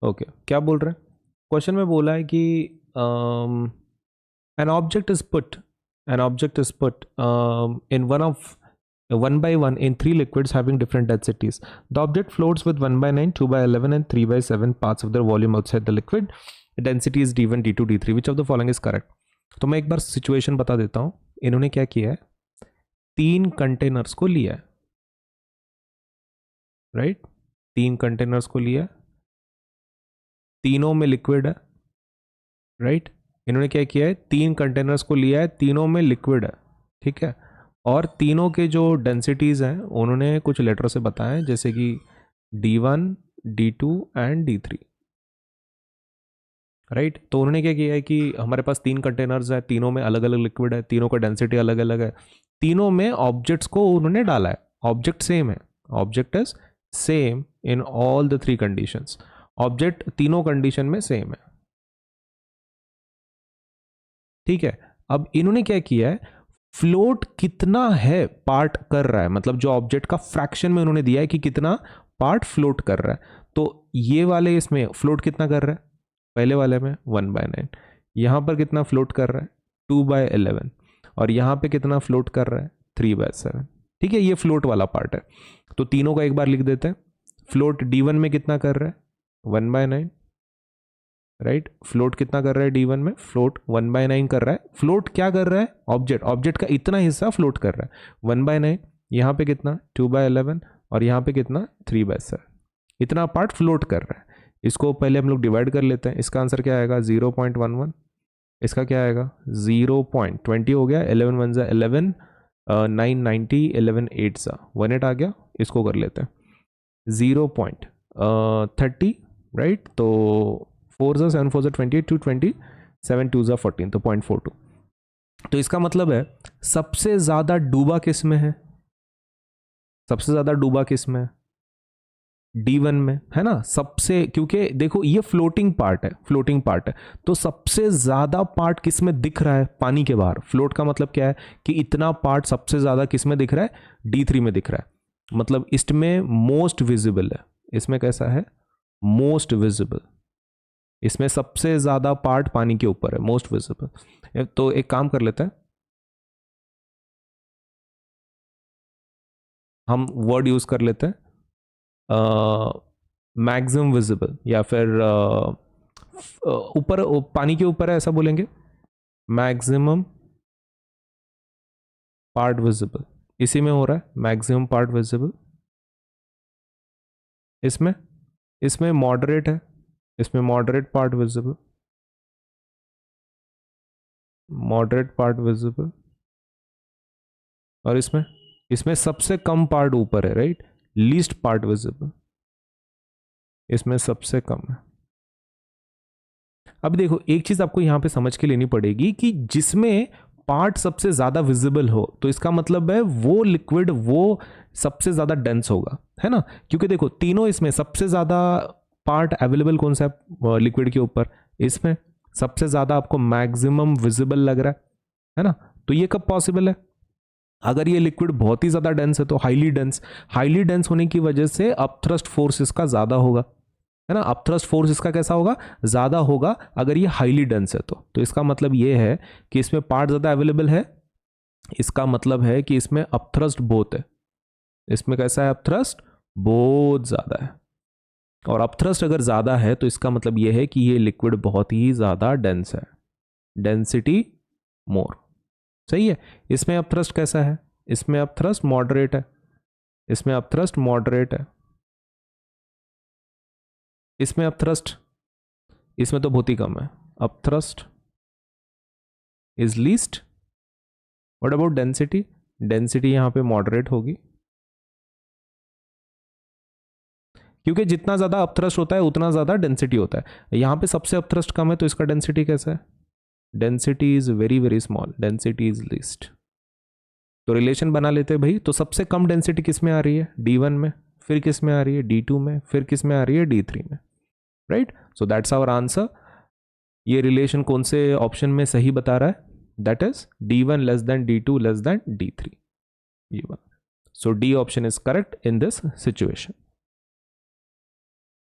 Okay क्या बोल रहे हैं क्वेश्चन में बोला है कि an object is put in one by one in three liquids having different densities. The object floats with 1 by 9, 2 by 11 and 3 by 7 parts of their volume outside the liquid. Density is d1, d2, d3. Which of the following is correct? तो मैं एक बार situation बता देता हूं. इन्होंने क्या किया है, 3 कंटेनर्स को लिया है, राइट 3 कंटेनर्स को लिया है, तीनों में लिक्विड है, राइट इन्होंने क्या किया है, 3 कंटेनर्स को लिया है, तीनों में लिक्विड है, ठीक है, और तीनों के जो डेंसिटीज हैं उन्होंने कुछ लेटर से बताया, जैसे कि d1, d2 and d3, right तो उन्होंने क्या किया है कि हमारे पास 3 कंटेनर्स है, तीनों में अलग अलग लिक्विड है, तीनों का डेंसिटी अलग अलग है, तीनों में ऑब्जेक्ट्स को उन्होंने डाला है, ऑब्जेक्ट सेम है, object is same in all the 3 conditions, object तीनों कंडीशन में सेम है, ठीक है। अब इन्होंने क्या किया है, फ्लोट कितना है पार्ट कर रहा है, मतलब जो ऑब्जेक्ट का फ्रैक्शन में उन्होंने दिया है कि कितना पार्ट फ्लोट कर रहा है, तो ये वाले इसमें फ्लोट कितना कर रहा है, पहले वाले में 1 by 9, यहां पर कितना फ्लोट कर रहा है 2 by 11, और यहां पे कितना फ्लोट कर रहा है 3 by 7, ठीक है, ये फ्लोट वाला पार्ट है, तो तीनों का एक बार लिख देते हैं। फ्लोट d1 में कितना कर रहा है 1 by 9, राइट फ्लोट कितना कर रहा है d1 में, फ्लोट 1 by 9 कर रहा है, फ्लोट क्या कर रहा है, ऑब्जेक्ट का इतना हिस्सा फ्लोट कर रहा है 1 by 9, यहाँ पे कितना 2 by 11 और यहाँ पे कितना 3 by 7, इतना पार्ट फ्लोट कर रहा है। इसको पहले हम लोग डिवाइड कर लेते हैं, इसका आंसर क्या आएगा 0.11, इसका क्या आएगा 0.20 हो गया, 11 1 जा 11, 9 90, 11 8 जा 18 आ गया, इसको कर लेते हैं 0.30, राइट तो 4 जा 7 4 जा 28, 220, 7 2 जा 14, तो 0.42, तो इसका मतलब है सबसे ज्यादा डूबा किस में है, सबसे ज्यादा डूबा किस में है d1 में, है ना, सबसे, क्योंकि देखो ये फ्लोटिंग पार्ट है, तो सबसे ज्यादा पार्ट किस में दिख रहा है, पानी के बाहर, फ्लोट का मतलब क्या है कि इतना पार्ट सबसे ज्यादा किस में दिख रहा है d3 में दिख रहा है, मतलब इसमें मोस्ट विजिबल है, इसमें कैसा है मोस्ट विजिबल, इसमें सबसे ज्यादा पार्ट पानी के ऊपर है, मोस्ट विजिबल। तो एक काम कर लेते हैं, हम वर्ड यूज कर लेते हैं मैक्सिमम विजिबल, या फिर ऊपर पानी के ऊपर है ऐसा बोलेंगे, मैक्सिमम पार्ट विजिबल, इसी में हो रहा है मैक्सिमम पार्ट विजिबल, इसमें मॉडरेट है, इसमें moderate part visible, moderate part visible, और इसमें सबसे कम पार्ट ऊपर है, राइट लीस्ट पार्ट विजिबल, इसमें सबसे कम है। अब देखो एक चीज आपको यहां पे समझ के लेनी पड़ेगी कि जिसमें पार्ट सबसे ज्यादा विजिबल हो तो इसका मतलब है वो लिक्विड वो सबसे ज्यादा डेंस होगा, है ना, क्योंकि देखो तीनों इसमें सबसे ज्यादा पार्ट अवेलेबल कौन सा है लिक्विड के ऊपर, इसमें सबसे ज्यादा आपको मैक्सिमम विजिबल लग रहा है ना, तो ये कब पॉसिबल है, अगर ये लिक्विड बहुत ही ज्यादा डेंस है तो हाईली डेंस होने की वजह से अपथ्रस्ट फोर्स इसका ज्यादा होगा, है ना, अपथ्रस्ट फोर्स इसका कैसा होगा ज्यादा होगा अगर ये हाईली डेंस है तो इसका मतलब ये है कि इसमें पार्ट ज्यादा अवेलेबल है, इसका मतलब है कि इसमें अपथ्रस्ट बहुत है, इसमें कैसा है अपथ्रस्ट बहुत ज्यादा है, और अपथ्रस्ट अगर ज्यादा है तो इसका मतलब ये है कि ये लिक्विड बहुत ही ज्यादा डेंस है, डेंसिटी मोर, सही है। इसमें अपथ्रस्ट कैसा है, इसमें अपथ्रस्ट मॉडरेट है, इसमें अपथ्रस्ट मॉडरेट है, इसमें अपथ्रस्ट, इसमें तो बहुत ही कम है, upthrust is least. What about density, density यहां पे मॉडरेट होगी, क्योंकि जितना ज्यादा अपथ्रस्ट होता है उतना ज्यादा डेंसिटी होता है, यहां पे सबसे अपथ्रस्ट कम है तो इसका डेंसिटी कैसा है, density is very very small, density is least, तो रिलेशन बना लेते हैं भाई, तो सबसे कम डेंसिटी किस में आ रही है d1 में, फिर किस में आ रही है d2 में, फिर किस में आ रही है d3 में, right, so that's our answer. ये रिलेशन कौन से ऑप्शन में सही बता रहा है, that is d1 less than d2 less than d3, ये बात, so D option is correct in this situation.